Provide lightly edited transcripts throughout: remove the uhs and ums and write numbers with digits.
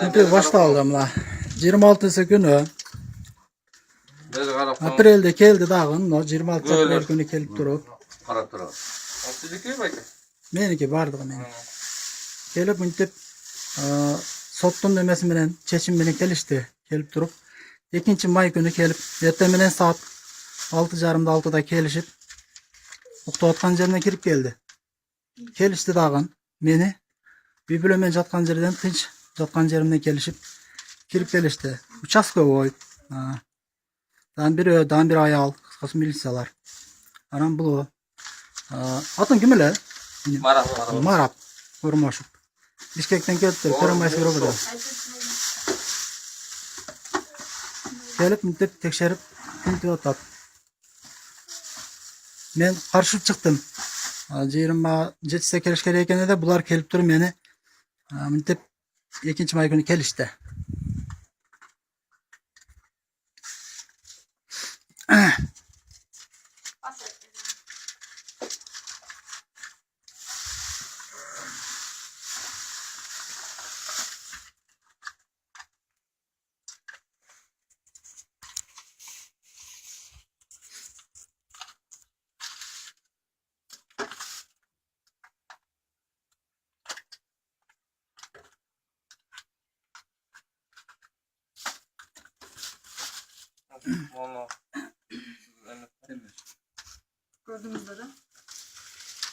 Şimdi başlayalım la. 26 günü. Aprelde geldi dağın. 26 aprel günü gelip durup. Qarab turib. Sizniki mi aka? Meniki bardığı meni. Gelip müntip sottun demesi menen çeçim menen kelişti. Gelip durup. 2. may günü gelip ertemenen saat 6:30'da 6'da kelişip uktayotgan yerine kirip geldi. Kelişti dağın meni. Bir bölümen jatkan yerden tinç jatkan yerimden kelişip kirip kelişti. Uçaska oy. Dan bir ayal kıskası milisiyalar. Aram bulu. Atın kimile? Marap. Marap. Kurmaşıp. Bişkekten geldi. Karamayız burada. Gelip müddet tekşerip tinti otat. Men karşı çıktım. 27'de keliş kereyken de bular kelip durum yani. Müddet 2. may günü kelişti. Gördüğünüz üzere.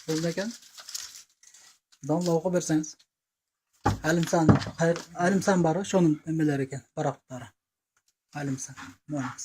Buradayken damla oku verseniz. Alimsan barı şunun emeler eken barakları. Alimsan. Muhammed.